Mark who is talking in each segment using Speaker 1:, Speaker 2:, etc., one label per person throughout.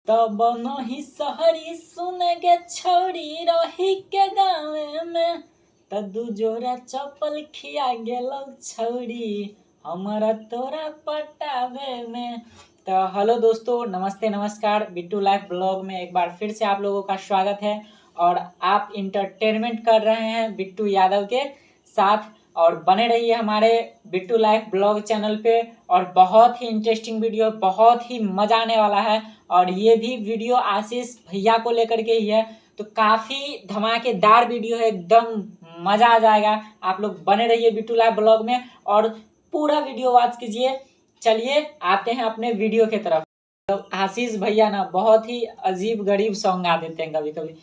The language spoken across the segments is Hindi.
Speaker 1: तब नहीं सहरी सुने के छौरी रही के गाँव में त दू जोड़ा चप्पल खिया गेलो छौरी हमारा तोरा पटावे में। तो हेलो दोस्तों, नमस्ते नमस्कार। बिट्टू लाइफ ब्लॉग में एक बार फिर से आप लोगों का स्वागत है और आप इंटरटेनमेंट कर रहे हैं बिट्टू यादव के साथ। और बने रहिए हमारे बिट्टू लाइफ ब्लॉग चैनल पे और बहुत ही इंटरेस्टिंग वीडियो, बहुत ही मजा आने वाला है। और ये भी वीडियो आशीष भैया को लेकर के ही है, तो काफ़ी धमाकेदार वीडियो है, एकदम मज़ा आ जाएगा। आप लोग बने रहिए बिट्टू लाइफ ब्लॉग में और पूरा वीडियो वॉच कीजिए। चलिए आते हैं अपने वीडियो के तरफ। तो आशीष भैया ना बहुत ही अजीब गरीब सॉन्ग गा देते हैं, कभी कभी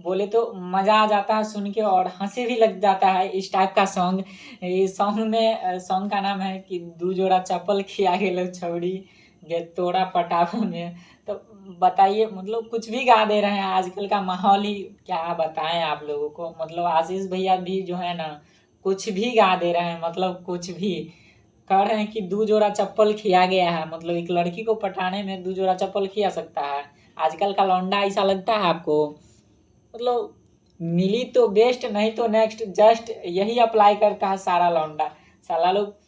Speaker 1: बोले तो मज़ा आ जाता है सुन के और हंसी भी लग जाता है। इस टाइप का सॉन्ग, ये सॉन्ग का नाम है कि दू जोड़ा चप्पल खिया गेलो छौरी गे तोड़ा पटावा में। तो बताइए, मतलब कुछ भी गा दे रहे हैं। आजकल का माहौल ही क्या बताएं आप लोगों को। मतलब आशीष भैया भी जो है ना कुछ भी गा दे रहे हैं, मतलब कुछ भी कह रहे हैं कि दू जोड़ा चप्पल खिया गया है। मतलब एक लड़की को पटाने में दू जोड़ा चप्पल खिया सकता है? आजकल का लौंडा ऐसा लगता है आपको? मतलब मिली तो बेस्ट, नहीं तो नेक्स्ट, जस्ट यही अप्लाई करता है सारा लौंडा। साला लोग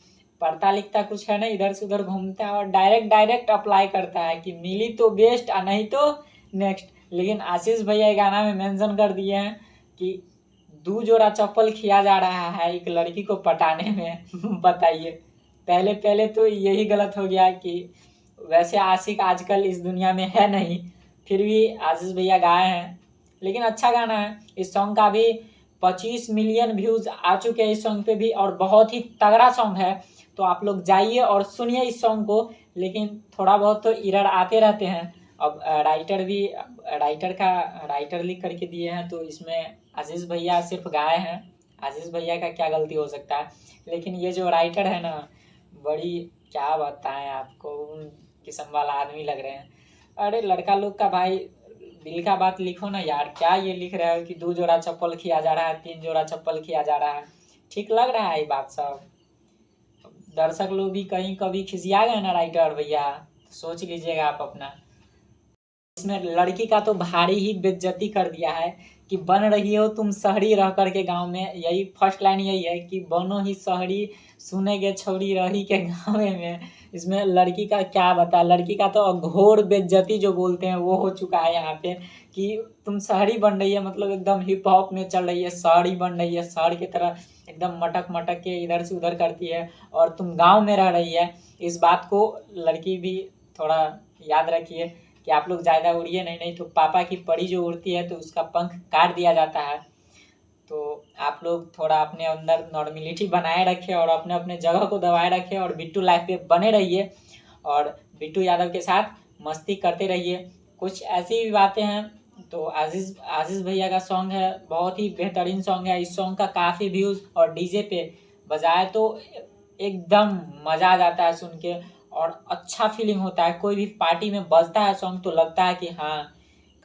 Speaker 1: पढ़ता लिखता कुछ है नहीं, इधर से उधर घूमता है और डायरेक्ट अप्लाई करता है कि मिली तो बेस्ट और नहीं तो नेक्स्ट। लेकिन आशीष भैया गाना में मेंशन कर दिए हैं कि दू जोड़ा चप्पल खिया जा रहा है एक लड़की को पटाने में। बताइए, पहले पहले तो यही गलत हो गया कि वैसे आशिक आजकल इस दुनिया में है नहीं, फिर भी आशीष भैया गाए हैं। लेकिन अच्छा गाना है। इस सॉन्ग का भी 25 मिलियन व्यूज़ आ चुके हैं इस सॉन्ग पे भी, और बहुत ही तगड़ा सॉन्ग है। तो आप लोग जाइए और सुनिए इस सॉन्ग को। लेकिन थोड़ा बहुत तो एरर आते रहते हैं। अब राइटर लिख करके दिए हैं, तो इसमें आशीष भैया सिर्फ गाए हैं। आशीष भैया का क्या गलती हो सकता है? लेकिन ये जो राइटर है ना, बड़ी क्या बताएं आपको, किस्म वाला आदमी लग रहे हैं। अरे लड़का लोग का भाई दिल का बात लिखो ना यार। क्या ये लिख रहे हो कि दो जोड़ा चप्पल खिया जा रहा है, 3 जोड़ा चप्पल खिया जा रहा है? ठीक लग रहा है ये बात सब? दर्शक लोग भी कहीं कभी खिसिया गए ना राइटर भैया, सोच लीजिएगा आप अपना। इसमें लड़की का तो भारी ही बेइज्जती कर दिया है कि बन रही हो तुम शहरी रह करके गांव में। यही फर्स्ट लाइन यही है कि बनो ही शहरी सुनेगे छौरी रही के गाँव में। इसमें लड़की का क्या बता, लड़की का तो घोर बेइज्जती जो बोलते हैं वो हो चुका है यहाँ पे कि तुम शहरी बन रही है। मतलब एकदम हिप हॉप में चल रही है, शहरी बन रही है, शहर की तरह एकदम मटक मटक के इधर से उधर करती है, और तुम गाँव में रह रही है। इस बात को लड़की भी थोड़ा याद रखिए कि आप लोग ज़्यादा उड़िए नहीं तो पापा की परी जो उड़ती है तो उसका पंख काट दिया जाता है। तो आप लोग थोड़ा अपने अंदर नॉर्मेलिटी बनाए रखें और अपने अपने जगह को दबाए रखें और बिट्टू लाइफ पे बने रहिए और बिट्टू यादव के साथ मस्ती करते रहिए। कुछ ऐसी भी बातें हैं। तो आशीष भैया का सॉन्ग है, बहुत ही बेहतरीन सॉन्ग है। इस सॉन्ग का काफ़ी व्यूज़ और डीजे पे बजाए तो एकदम मज़ा आ जाता है सुन के और अच्छा फीलिंग होता है। कोई भी पार्टी में बजता है सॉन्ग तो लगता है कि हाँ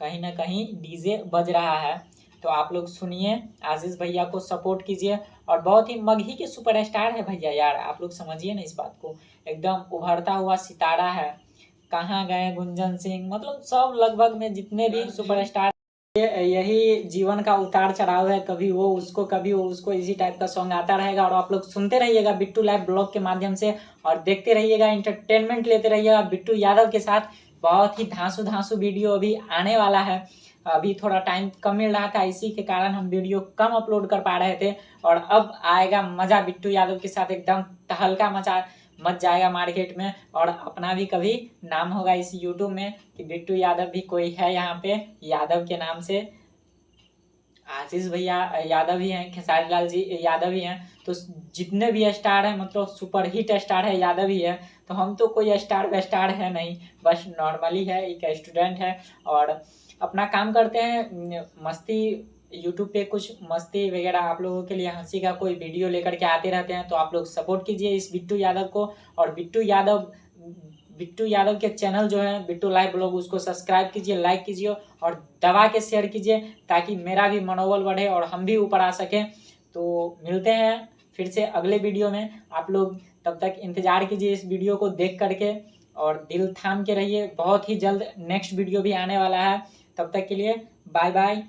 Speaker 1: कहीं ना कहीं डीजे बज रहा है। तो आप लोग सुनिए, आशीष भैया को सपोर्ट कीजिए। और बहुत ही मगही के सुपरस्टार है भैया यार, आप लोग समझिए ना इस बात को। एकदम उभरता हुआ सितारा है। कहाँ गए गुंजन सिंह, मतलब सब लगभग में जितने भी सुपरस्टार, यही जीवन का उतार चढ़ाव है। कभी वो उसको, कभी वो उसको, इसी टाइप का सॉन्ग आता रहेगा। और आप लोग सुनते रहिएगा बिट्टू लाइव ब्लॉग के माध्यम से और देखते रहिएगा, इंटरटेनमेंट लेते रहिएगा बिट्टू यादव के साथ। बहुत ही धांसू वीडियो अभी आने वाला है। अभी थोड़ा टाइम कम मिल रहा था, इसी के कारण हम वीडियो कम अपलोड कर पा रहे थे। और अब आएगा मज़ा बिट्टू यादव के साथ, एकदम तहलका मच जाएगा मार्केट में। और अपना भी कभी नाम होगा इस यूट्यूब में कि बिट्टू यादव भी कोई है यहाँ पे यादव के नाम से। आशीष भैया यादव ही हैं, खेसारी लाल जी यादव ही हैं। तो जितने भी स्टार हैं, मतलब सुपर हिट स्टार है यादव ही है। तो हम तो कोई स्टार वेस्टार है नहीं, बस नॉर्मली है, एक स्टूडेंट है और अपना काम करते हैं। मस्ती यूट्यूब पे कुछ मस्ती वगैरह आप लोगों के लिए हंसी का कोई वीडियो लेकर के आते रहते हैं। तो आप लोग सपोर्ट कीजिए इस बिट्टू यादव को। और बिट्टू यादव के चैनल जो है बिट्टू लाइव ब्लॉग, उसको सब्सक्राइब कीजिए, लाइक कीजिए और दबा के शेयर कीजिए ताकि मेरा भी मनोबल बढ़े और हम भी ऊपर आ सकें। तो मिलते हैं फिर से अगले वीडियो में। आप लोग तब तक इंतज़ार कीजिए इस वीडियो को देख करके और दिल थाम के रहिए, बहुत ही जल्द नेक्स्ट वीडियो भी आने वाला है। तब तक के लिए बाय बाय।